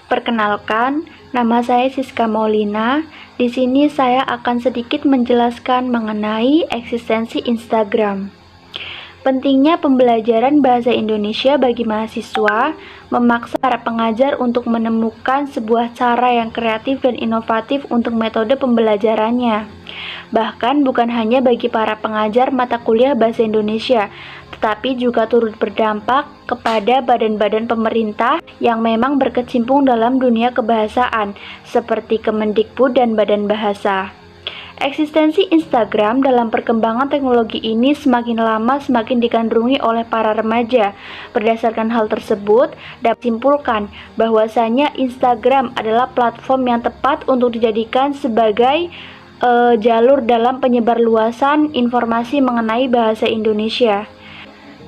Perkenalkan, nama saya Siska Maulina. Di sini saya akan sedikit menjelaskan mengenai eksistensi Instagram. Pentingnya pembelajaran bahasa Indonesia bagi mahasiswa memaksa para pengajar untuk menemukan sebuah cara yang kreatif dan inovatif untuk metode pembelajarannya. Bahkan bukan hanya bagi para pengajar mata kuliah bahasa Indonesia, tetapi juga turut berdampak kepada badan-badan pemerintah yang memang berkecimpung dalam dunia kebahasaan, seperti Kemendikbud dan Badan Bahasa. Eksistensi Instagram dalam perkembangan teknologi ini semakin lama semakin digandrungi oleh para remaja. Berdasarkan hal tersebut, dapat disimpulkan bahwasanya Instagram adalah platform yang tepat untuk dijadikan sebagai jalur dalam penyebarluasan informasi mengenai bahasa Indonesia.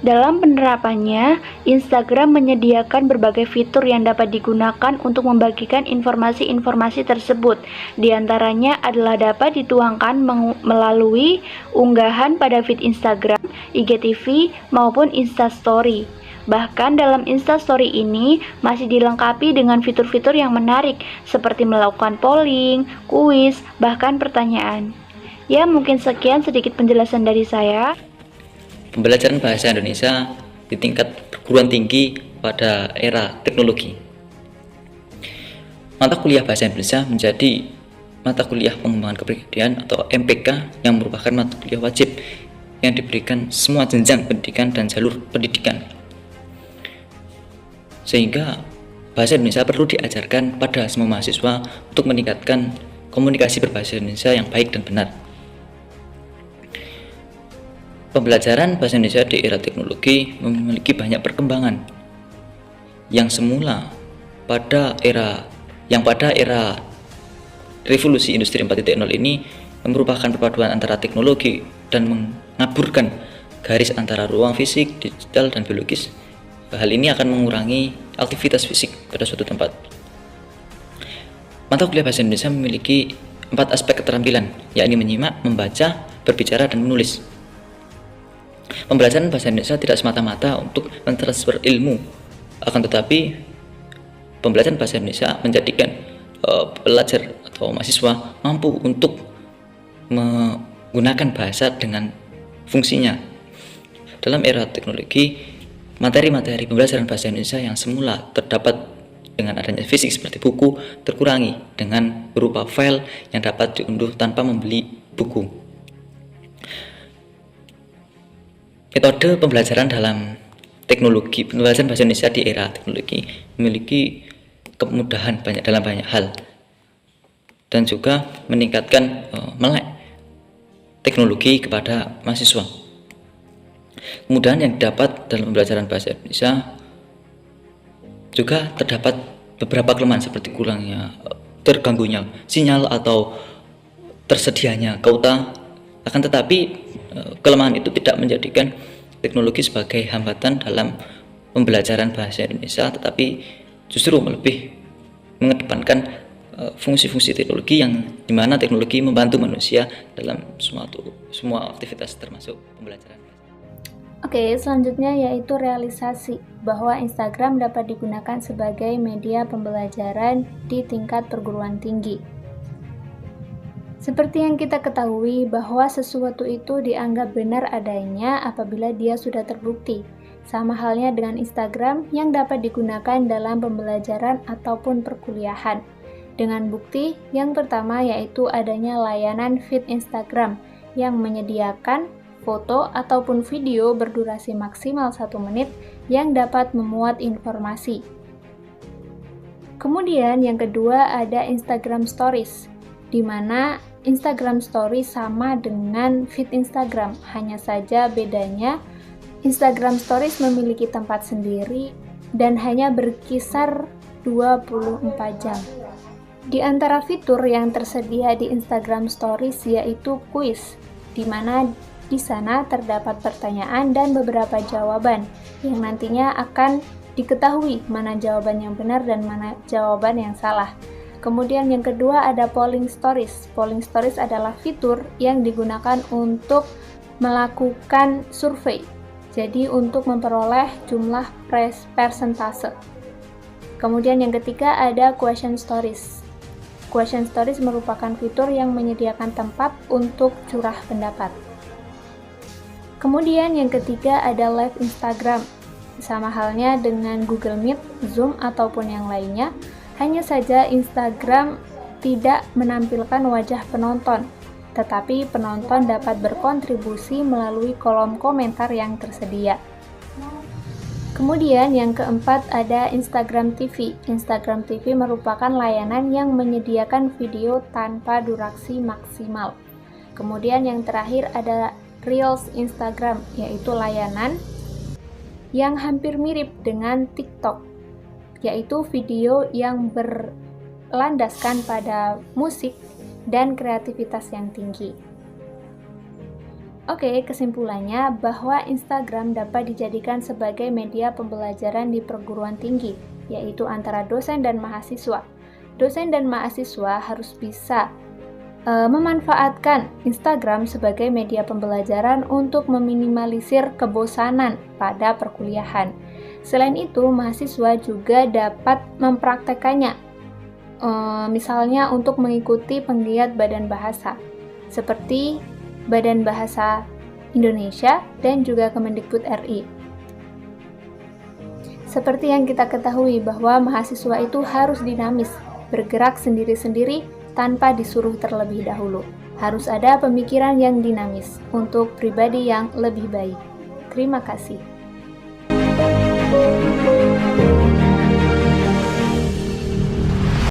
Dalam penerapannya, Instagram menyediakan berbagai fitur yang dapat digunakan untuk membagikan informasi-informasi tersebut. Di antaranya adalah dapat dituangkan melalui unggahan pada feed Instagram, IGTV, maupun Instastory. Bahkan dalam Instastory ini masih dilengkapi dengan fitur-fitur yang menarik, seperti melakukan polling, kuis, bahkan pertanyaan. Ya, mungkin sekian sedikit penjelasan dari saya. Pembelajaran bahasa Indonesia di tingkat perguruan tinggi pada era teknologi. Mata kuliah bahasa Indonesia menjadi mata kuliah pengembangan kepribadian atau MPK yang merupakan mata kuliah wajib yang diberikan semua jenjang pendidikan dan jalur pendidikan. Sehingga bahasa Indonesia perlu diajarkan pada semua mahasiswa untuk meningkatkan komunikasi berbahasa Indonesia yang baik dan benar. Pembelajaran bahasa Indonesia di era teknologi memiliki banyak perkembangan yang semula pada era revolusi industri 4.0 ini merupakan perpaduan antara teknologi dan mengaburkan garis antara ruang fisik, digital, dan biologis. Hal ini akan mengurangi aktivitas fisik pada suatu tempat. Mata kuliah bahasa Indonesia memiliki 4 aspek keterampilan, yakni menyimak, membaca, berbicara, dan menulis. Pembelajaran bahasa Indonesia tidak semata-mata untuk mentransfer ilmu, akan tetapi pembelajaran bahasa Indonesia menjadikan pelajar atau mahasiswa mampu untuk menggunakan bahasa dengan fungsinya. Dalam era teknologi, materi-materi pembelajaran bahasa Indonesia yang semula terdapat dengan adanya fisik seperti buku terkurangi dengan berupa file yang dapat diunduh tanpa membeli buku. Metode pembelajaran dalam teknologi, pembelajaran bahasa Indonesia di era teknologi memiliki kemudahan dalam banyak hal dan juga meningkatkan melek teknologi kepada mahasiswa. Kemudahan yang didapat dalam pembelajaran bahasa Indonesia juga terdapat beberapa kelemahan seperti kurangnya terganggunya sinyal atau tersedianya kuota. Akan tetapi kelemahan itu tidak menjadikan teknologi sebagai hambatan dalam pembelajaran bahasa Indonesia, tetapi justru lebih mengedepankan fungsi-fungsi teknologi yang dimana teknologi membantu manusia dalam semua aktivitas termasuk pembelajaran. Oke, selanjutnya yaitu realisasi bahwa Instagram dapat digunakan sebagai media pembelajaran di tingkat perguruan tinggi. Seperti yang kita ketahui bahwa sesuatu itu dianggap benar adanya apabila dia sudah terbukti. Sama halnya dengan Instagram yang dapat digunakan dalam pembelajaran ataupun perkuliahan. Dengan bukti yang pertama yaitu adanya layanan feed Instagram yang menyediakan foto ataupun video berdurasi maksimal 1 menit yang dapat memuat informasi. Kemudian yang kedua ada Instagram Stories, di mana Instagram Story sama dengan feed Instagram, hanya saja bedanya Instagram Stories memiliki tempat sendiri dan hanya berkisar 24 jam. Di antara fitur yang tersedia di Instagram Stories yaitu kuis, di mana di sana terdapat pertanyaan dan beberapa jawaban yang nantinya akan diketahui mana jawaban yang benar dan mana jawaban yang salah. Kemudian yang kedua ada polling stories. Polling stories adalah fitur yang digunakan untuk melakukan survei Jadi untuk memperoleh jumlah persentase. Kemudian yang ketiga ada question stories. Question stories merupakan fitur yang menyediakan tempat untuk curah pendapat. Kemudian yang ketiga ada live Instagram. Sama halnya dengan Google Meet, Zoom, ataupun yang lainnya, hanya saja Instagram tidak menampilkan wajah penonton, tetapi penonton dapat berkontribusi melalui kolom komentar yang tersedia. Kemudian yang keempat ada Instagram TV. Instagram TV merupakan layanan yang menyediakan video tanpa durasi maksimal. Kemudian yang terakhir ada Reels Instagram, yaitu layanan yang hampir mirip dengan TikTok, yaitu video yang berlandaskan pada musik dan kreativitas yang tinggi. Oke, kesimpulannya bahwa Instagram dapat dijadikan sebagai media pembelajaran di perguruan tinggi, yaitu antara dosen dan mahasiswa. Dosen dan mahasiswa harus bisa memanfaatkan Instagram sebagai media pembelajaran untuk meminimalisir kebosanan pada perkuliahan. Selain itu, mahasiswa juga dapat mempraktekannya, misalnya untuk mengikuti penggiat badan bahasa, seperti Badan Bahasa Indonesia dan juga Kemendikbud RI. Seperti yang kita ketahui bahwa mahasiswa itu harus dinamis, bergerak sendiri-sendiri tanpa disuruh terlebih dahulu. Harus ada pemikiran yang dinamis untuk pribadi yang lebih baik. Terima kasih.